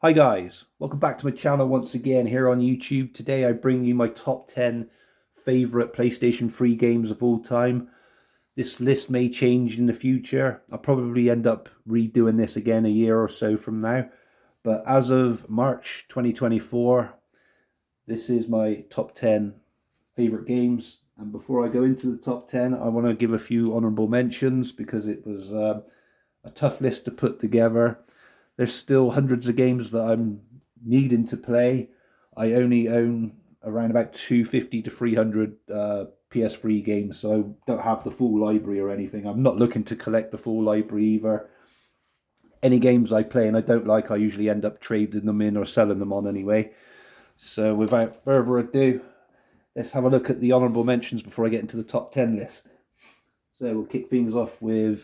Hi guys, welcome back to my channel once again here on YouTube. Today I bring you my top 10 favourite PlayStation 3 games of all time. This list may change in the future. I'll probably end up redoing this again a year or so from now. But as of March 2024, this is my top 10 favourite games. And before I go into the top 10, I want to give a few honourable mentions because it was a tough list to put together. There's still hundreds of games that I'm needing to play. I only own around about 250 to 300 PS3 games, so I don't have the full library or anything. I'm not looking to collect the full library either. Any games I play and I don't like, I usually end up trading them in or selling them on anyway. So without further ado, let's have a look at the honourable mentions before I get into the top 10 list. So we'll kick things off with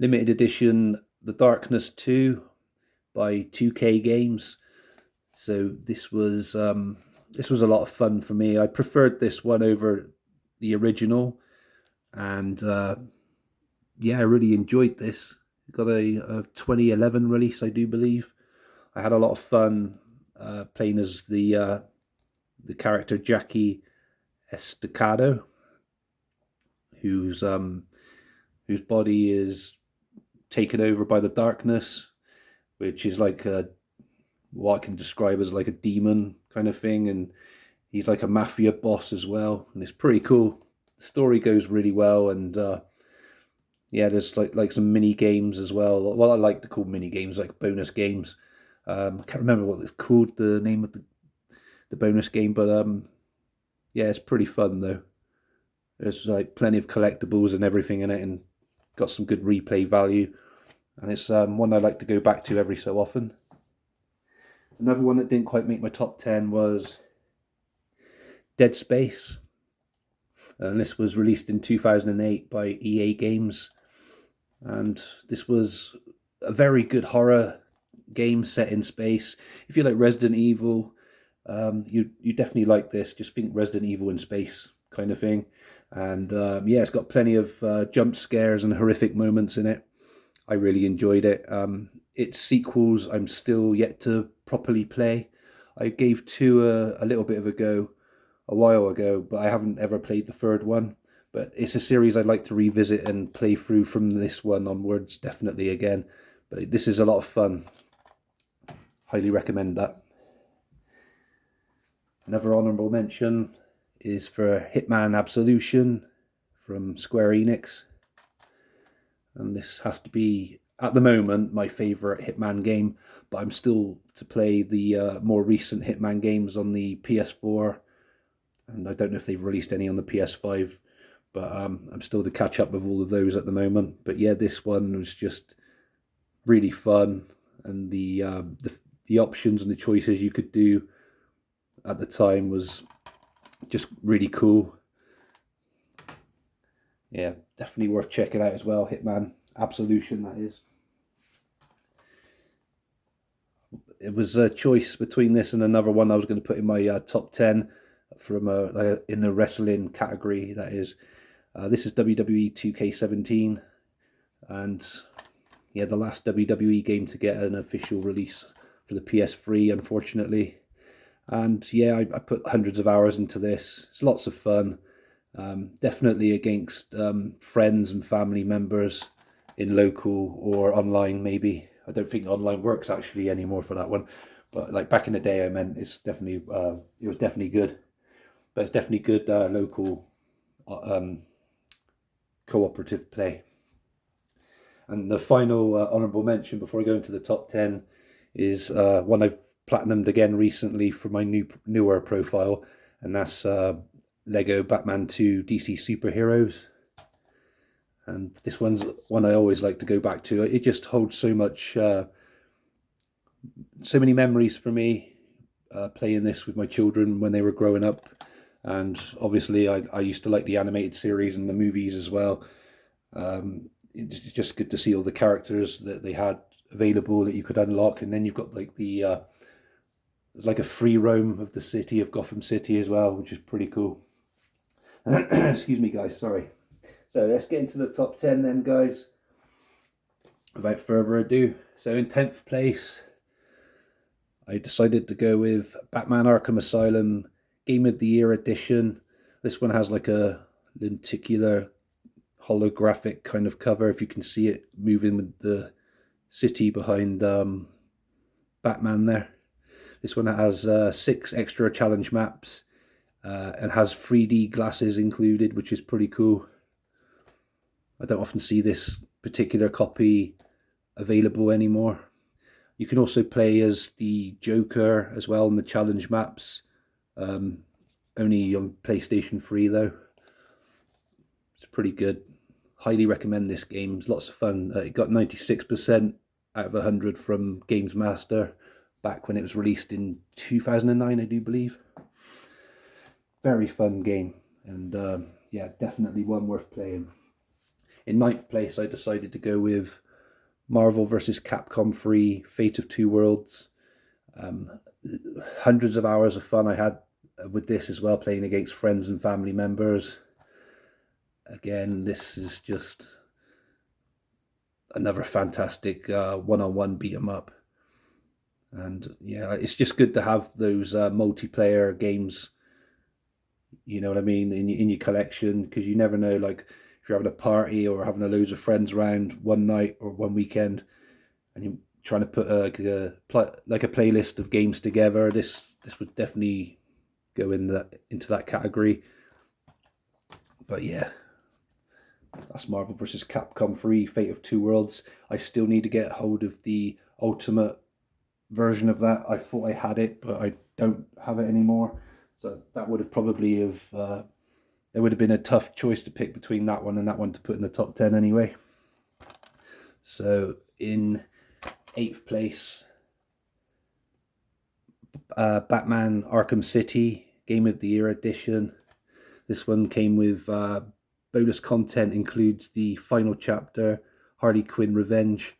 limited edition The Darkness 2 by 2K Games. So this was a lot of fun for me. I preferred this one over the original, and yeah, I really enjoyed this. It got a 2011 release, I do believe. I had a lot of fun playing as the character Jackie Estacado, whose body is taken over by the darkness, which is like what I can describe as like a demon kind of thing, and he's like a mafia boss as well, and it's pretty cool. The story goes really well, and yeah, there's like some mini games as well. Well, I like to call mini games like bonus games. I can't remember what it's called, the name of the bonus game, but yeah, it's pretty fun though. There's like plenty of collectibles and everything in it, and got some good replay value. And it's one I like to go back to every so often. Another one that didn't quite make my top 10 was Dead Space. And this was released in 2008 by EA Games. And this was a very good horror game set in space. If you like Resident Evil, you definitely like this. Just think Resident Evil in space kind of thing. And yeah, it's got plenty of jump scares and horrific moments in it. I really enjoyed it. Its sequels, I'm still yet to properly play. I gave two a little bit of a go a while ago, but I haven't ever played the third one. But it's a series I'd like to revisit and play through from this one onwards, definitely again. But this is a lot of fun. Highly recommend that. Another honourable mention is for Hitman Absolution from Square Enix. And this has to be, at the moment, my favourite Hitman game, but I'm still to play the more recent Hitman games on the PS4, and I don't know if they've released any on the PS5, but I'm still to catch up with all of those at the moment. But yeah, this one was just really fun, and the options and the choices you could do at the time was just really cool. Yeah, definitely worth checking out as well. Hitman Absolution, that is. It was a choice between this and another one I was going to put in my top 10 from in the wrestling category, that is. This is WWE 2K17, and yeah, the last WWE game to get an official release for the PS3, unfortunately. And yeah, I put hundreds of hours into this. It's lots of fun. Definitely against friends and family members in local or online, maybe. I don't think online works actually anymore for that one, but like back in the day, I meant it's definitely it was definitely good. But it's definitely good local um, cooperative play. And the final honourable mention before I go into the top 10 is one I've platinumed again recently for my newer profile, and that's Lego Batman 2 DC Superheroes. And this one's one I always like to go back to. It just holds so much, so many memories for me playing this with my children when they were growing up. And obviously, I used to like the animated series and the movies as well. It's just good to see all the characters that they had available that you could unlock, and then you've got like the like a free roam of the city of Gotham City as well, which is pretty cool. Excuse me, guys. Sorry. So let's get into the top 10 then, guys. without further ado, so in 10th place, I decided to go with Batman Arkham Asylum Game of the Year edition. This one has like a lenticular holographic kind of cover, if you can see it moving with the city behind Batman there. This one has 6 extra challenge maps and has 3D glasses included, which is pretty cool. I don't often see this particular copy available anymore. You can also play as the Joker as well in the challenge maps. Only on PlayStation 3 though. It's pretty good. Highly recommend this game. It's lots of fun. It got 96% out of 100 from Games Master back when it was released in 2009, I do believe. Very fun game, and yeah, definitely one worth playing. In 9th place, I decided to go with Marvel vs. Capcom 3 Fate of Two Worlds. Hundreds of hours of fun I had with this as well, playing against friends and family members. Again, this is just another fantastic one-on-one beat 'em up. And yeah, it's just good to have those multiplayer games, you know what I mean, in your collection, because you never know, like if you're having a party or having a loads of friends around one night or one weekend, and you're trying to put a playlist of games together. This would definitely go into that category. But yeah, that's Marvel vs. Capcom 3 Fate of Two Worlds. I still need to get hold of the ultimate version of that. I thought I had it, but I don't have it anymore. So that would have probably there would have been a tough choice to pick between that one and that one to put in the top 10 anyway. So in 8th place, Batman Arkham City Game of the Year edition. This one came with bonus content, includes the final chapter, Harley Quinn Revenge.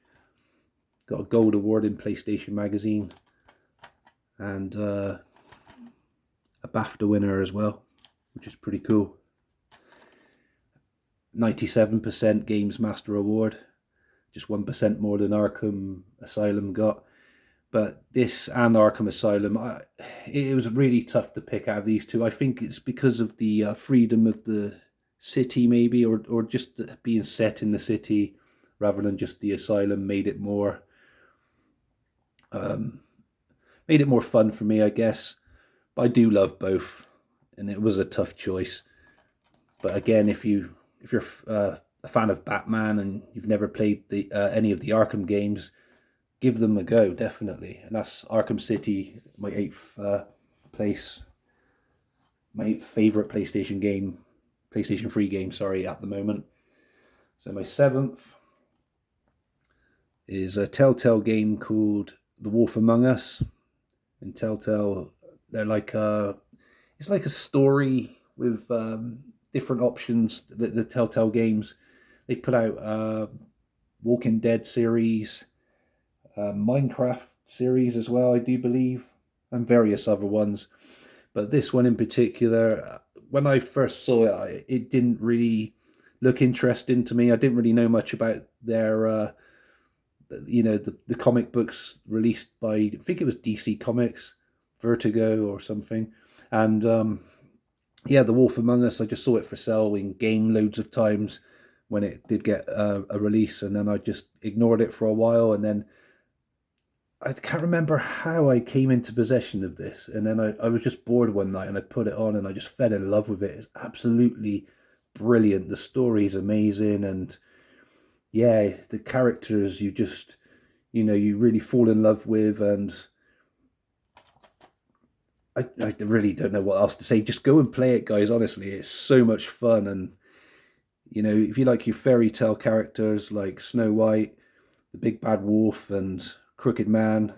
Got a gold award in PlayStation Magazine, and a BAFTA winner as well, which is pretty cool. 97% Games Master Award, just 1% more than Arkham Asylum got. But this and Arkham Asylum, it was really tough to pick out of these two. I think it's because of the freedom of the city, maybe, or just being set in the city rather than just the asylum made it more fun for me, I guess. But I do love both, and it was a tough choice. But again, if you're a fan of Batman and you've never played any of the Arkham games, give them a go, definitely. And that's Arkham City, my 8th place, my 8th favorite PlayStation 3 game, sorry, at the moment. So my 7th is a Telltale game called The Wolf Among Us. And Telltale, they're like it's like a story with different options. The Telltale games, they put out Walking Dead series, Minecraft series as well, I do believe, and various other ones. But this one in particular, when I first saw it, it didn't really look interesting to me. I didn't really know much about their the comic books released by, I think it was DC Comics, Vertigo or something. And yeah, The Wolf Among Us, I just saw it for sale in game loads of times when it did get a release, and then I just ignored it for a while, and then I can't remember how I came into possession of this, and then I was just bored one night and I put it on and I just fell in love with it. It's absolutely brilliant. The story is amazing, and yeah, the characters you just, you really fall in love with, and I really don't know what else to say. Just go and play it, guys. Honestly, it's so much fun, and if you like your fairy tale characters like Snow White, the Big Bad Wolf, and Crooked Man,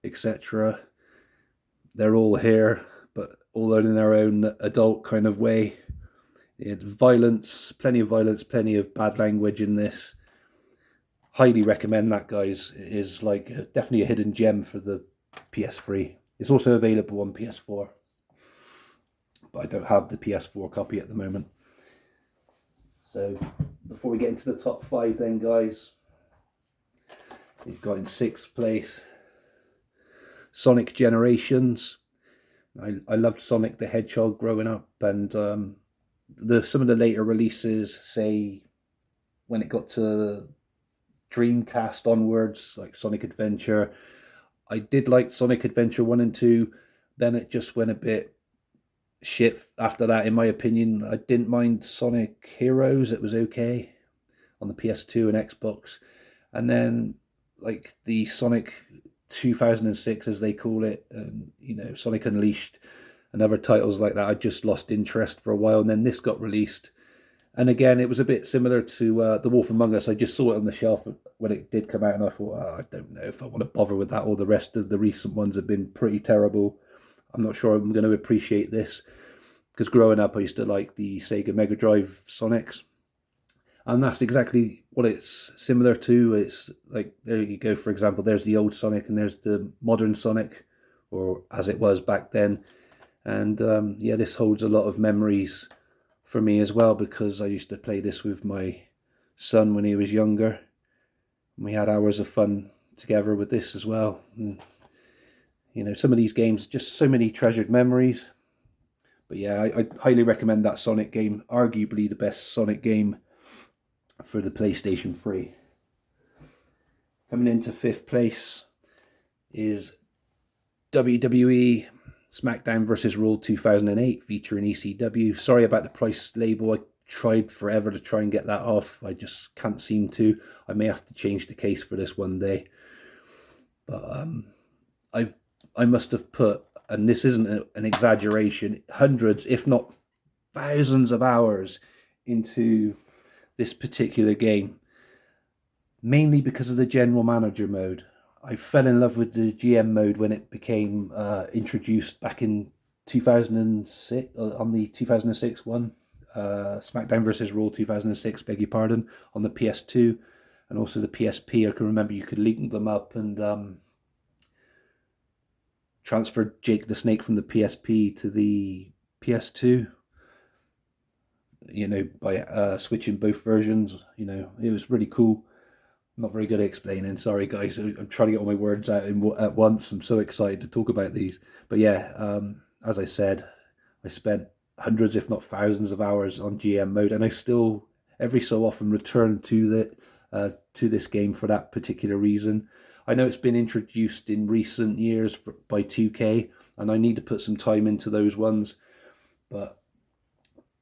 etc., they're all here, but all in their own adult kind of way. It's violence, plenty of bad language in this. Highly recommend that, guys. It is like definitely a hidden gem for the PS3. It's also available on PS4, but I don't have the PS4 copy at the moment. So before we get into the top 5 then, guys, It got in 6th place. Sonic Generations. I loved Sonic the Hedgehog growing up, and some of the later releases, say when it got to Dreamcast onwards, like Sonic Adventure, I did like Sonic Adventure 1 and 2. Then it just went a bit shit after that, in my opinion. I didn't mind Sonic Heroes, it was okay on the PS2 and Xbox. And then, like, the Sonic 2006, as they call it, and Sonic Unleashed and other titles like that, I just lost interest for a while. And then this got released, and again, it was a bit similar to The Wolf Among Us. I just saw it on the shelf when it did come out, and I thought, I don't know if I want to bother with that. All the rest of the recent ones have been pretty terrible. I'm not sure I'm going to appreciate this, because growing up, I used to like the Sega Mega Drive Sonics. And that's exactly what it's similar to. It's like, there you go, for example, there's the old Sonic and there's the modern Sonic, or as it was back then. And yeah, this holds a lot of memories for me as well, because I used to play this with my son when he was younger. And we had hours of fun together with this as well. And, some of these games, just so many treasured memories. But yeah, I highly recommend that Sonic game. Arguably the best Sonic game for the PlayStation 3. Coming into 5th place is WWE SmackDown vs. Raw 2008 featuring ECW. Sorry about the price label. I tried forever to try and get that off. I just can't seem to. I may have to change the case for this one day. But I must have put, and this isn't an exaggeration, hundreds, if not thousands of hours into this particular game, mainly because of the general manager mode. I fell in love with the GM mode when it became introduced back in 2006, on the 2006 one, SmackDown vs. Raw 2006, beg your pardon, on the PS2 and also the PSP. I can remember you could link them up and transfer Jake the Snake from the PSP to the PS2. By switching both versions. It was really cool. I'm not very good at explaining. Sorry, guys. I'm trying to get all my words out at once. I'm so excited to talk about these. But yeah, as I said, I spent hundreds, if not thousands, of hours on GM mode, and I still every so often return to this game for that particular reason. I know it's been introduced in recent years by 2K, and I need to put some time into those ones, but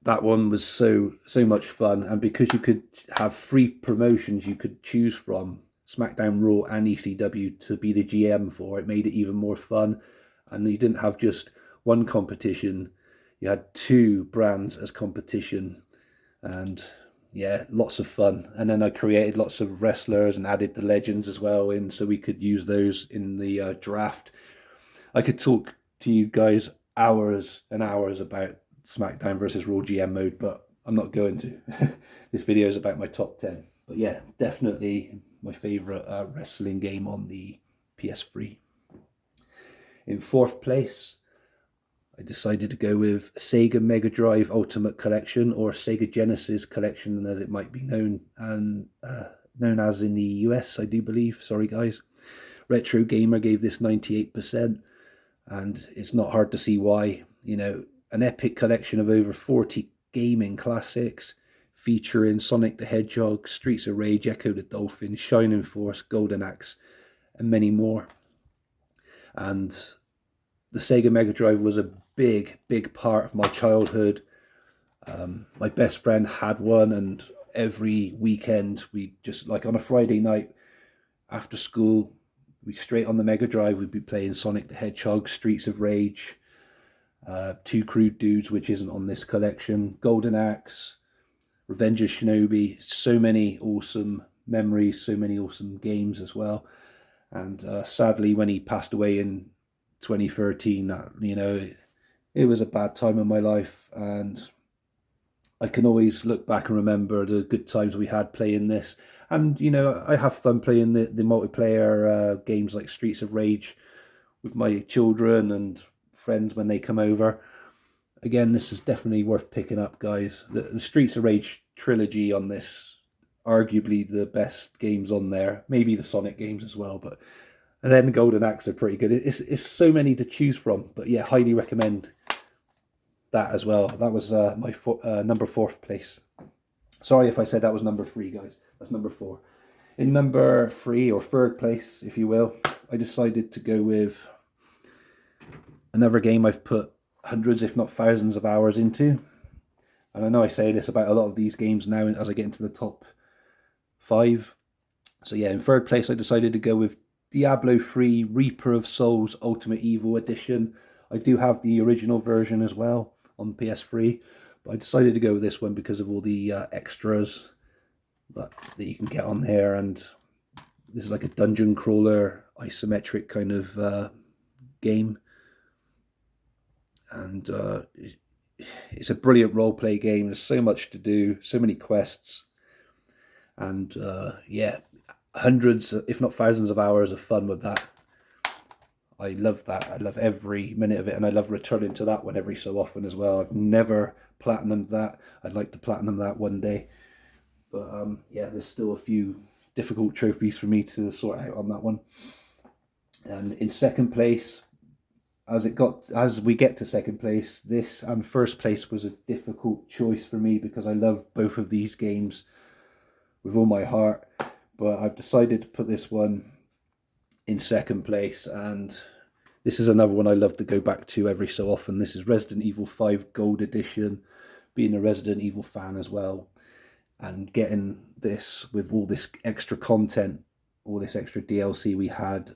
that one was so much fun. And because you could have free promotions you could choose from, SmackDown, Raw and ECW, to be the GM for, it made it even more fun. And you didn't have just one competition, you had 2 brands as competition. And yeah, lots of fun. And then I created lots of wrestlers and added the legends as well in, so we could use those in the draft. I could talk to you guys hours and hours about SmackDown vs. Raw GM mode, but I'm not going to. This video is about my top 10. But yeah, definitely my favourite wrestling game on the PS3. In 4th place, I decided to go with Sega Mega Drive Ultimate Collection, or Sega Genesis Collection as it might be known, and known as in the US, I do believe. Sorry guys. Retro Gamer gave this 98%, and it's not hard to see why. An epic collection of over 40 gaming classics featuring Sonic the Hedgehog, Streets of Rage, Echo the Dolphin, Shining Force, Golden Axe, and many more. And the Sega Mega Drive was a big part of my childhood. My best friend had one, and every weekend we just, like on a Friday night after school, we straight on the Mega Drive, we'd be playing Sonic the Hedgehog, Streets of Rage, Two Crude Dudes, which isn't on this collection, Golden Axe, Revenge of Shinobi. So many awesome memories, so many awesome games as well. And sadly, when he passed away in 2013, it was a bad time in my life, and I can always look back and remember the good times we had playing this. And I have fun playing the multiplayer games like Streets of Rage with my children and friends when they come over. Again, this is definitely worth picking up, guys. The Streets of Rage trilogy on this arguably the best games on there. Maybe the Sonic games as well, but and then Golden Axe are pretty good. It's so many to choose from, but yeah, highly recommend that as well. That was my number fourth place. Sorry if I said that was number three, guys. That's number four. In number three, or third place, if you will, I decided to go with another game I've put hundreds, if not thousands of hours into. And I know I say this about a lot of these games now as I get into the top five. So yeah, in third place, I decided to go with Diablo 3 Reaper of Souls Ultimate Evil Edition. I do have the original version as well on PS3, but I decided to go with this one because of all the extras that you can get on there. And this is like a dungeon crawler, isometric kind of game. And it's a brilliant roleplay game. There's so much to do, so many quests. And yeah, hundreds, if not thousands of hours of fun with that. I love that. I love every minute of it, and I love returning to that one every so often as well. I've never platinumed that. I'd like to platinum that one day. But yeah, there's still a few difficult trophies for me to sort out on that one. And in second place, as we get to second place, this and first place was a difficult choice for me because I love both of these games with all my heart. But I've decided to put this one in second place, and this is another one I love to go back to every so often. This is Resident Evil 5 Gold Edition, being a Resident Evil fan as well, and getting this with all this extra content, all this extra DLC we had.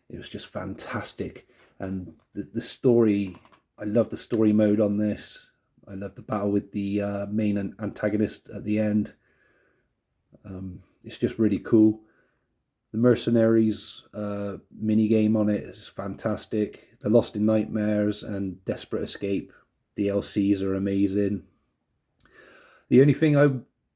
It was just fantastic. And the story, I love the story mode on this. I love the battle with the main antagonist at the end. It's just really cool. The Mercenaries mini game on it is fantastic. The Lost in Nightmares and Desperate Escape DLCs are amazing. The only thing I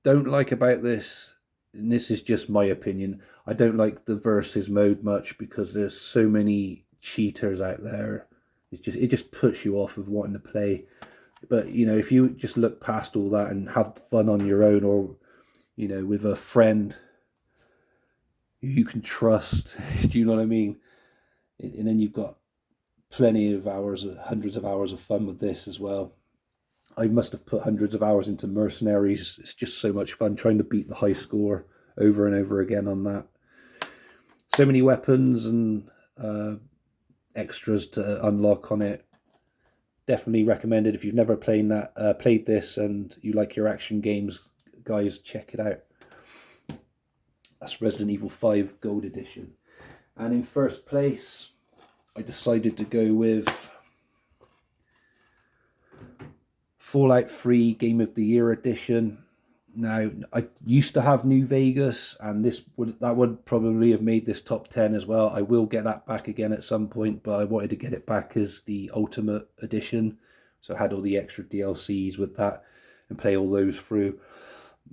don't like about this, and this is just my opinion, I don't like the versus mode much because there's so many cheaters out there. It just puts you off of wanting to play. But you know, if you just look past all that and have fun on your own, or you know, with a friend who you can trust, do you know what I mean? And then you've got plenty of hours, hundreds of hours of fun with this as well. I must have put hundreds of hours into Mercenaries. It's just so much fun trying to beat the high score over and over again on that. So many weapons and extras to unlock on it. Definitely recommended if you've never played this and you like your action games, guys, check it out. That's Resident Evil 5 Gold Edition. And in first place, I decided to go with Fallout 3 Game of the Year Edition. Now, I used to have New Vegas, and that would probably have made this top 10 as well. I will get that back again at some point, but I wanted to get it back as the Ultimate Edition. So I had all the extra DLCs with that and play all those through.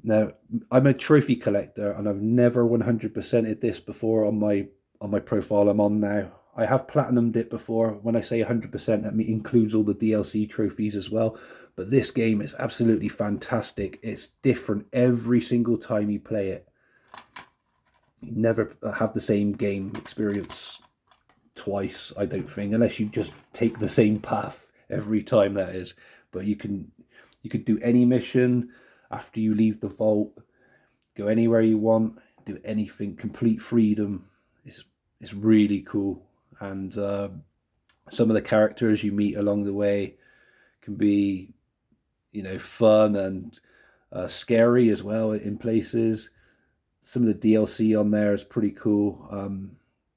Now, I'm a trophy collector, and I've never 100%ed this before on my profile I'm on now. I have platinumed it before. When I say 100%, that includes all the DLC trophies as well. But this game is absolutely fantastic. It's different every single time you play it. You never have the same game experience twice, I don't think, unless you just take the same path every time, that is. But you could do any mission after you leave the vault, go anywhere you want, do anything, complete freedom. It's really cool. And some of the characters you meet along the way can be, you know, fun and scary as well in places. Some of the DLC on there is pretty cool.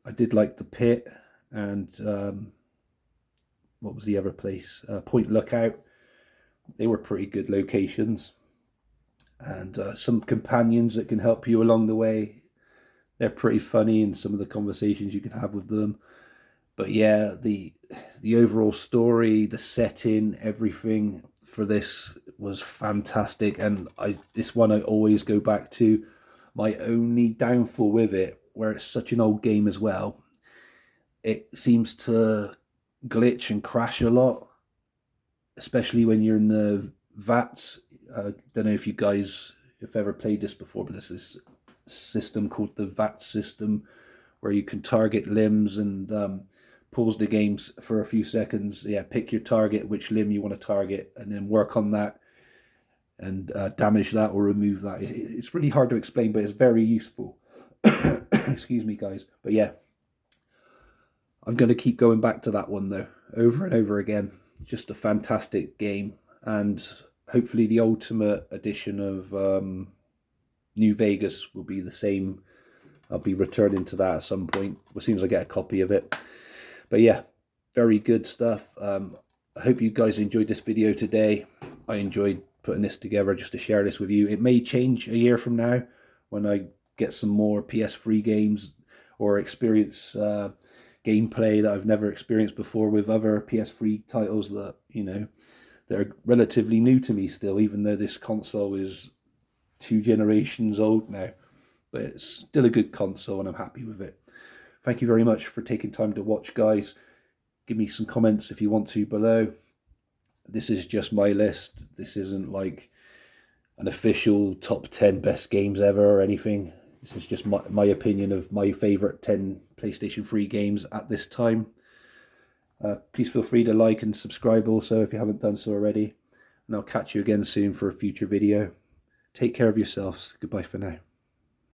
I did like the pit and what was the other place? Point Lookout. They were pretty good locations. And some companions that can help you along the way. They're pretty funny, and some of the conversations you can have with them. But yeah, the overall story, the setting, everything for this was fantastic, and this one I always go back to. My only downfall with it, where it's such an old game as well, it seems to glitch and crash a lot, especially when you're in the vats. Don't know if you guys if ever played this before, but this is a system called the VAT system, where you can target limbs and pause the games for a few seconds. Yeah, pick your target, which limb you want to target, and then work on that and damage that or remove that. It's really hard to explain, but it's very useful. Excuse me, guys. But yeah, I'm going to keep going back to that one though, over and over again. Just a fantastic game, and hopefully the ultimate edition of New Vegas will be the same. I'll be returning to that at some point as soon as I get a copy of it. But yeah, very good stuff. I hope you guys enjoyed this video today. I enjoyed putting this together just to share this with you. It may change a year from now when I get some more PS3 games or experience gameplay that I've never experienced before with other PS3 titles that, you know, they're relatively new to me still, even though this console is 2 generations old now. But it's still a good console and I'm happy with it. Thank you very much for taking time to watch, guys. Give me some comments if you want to below. This is just my list. This isn't like an official top 10 best games ever or anything. This is just my opinion of my favourite 10 PlayStation 3 games at this time. Please feel free to like and subscribe also if you haven't done so already. And I'll catch you again soon for a future video. Take care of yourselves. Goodbye for now.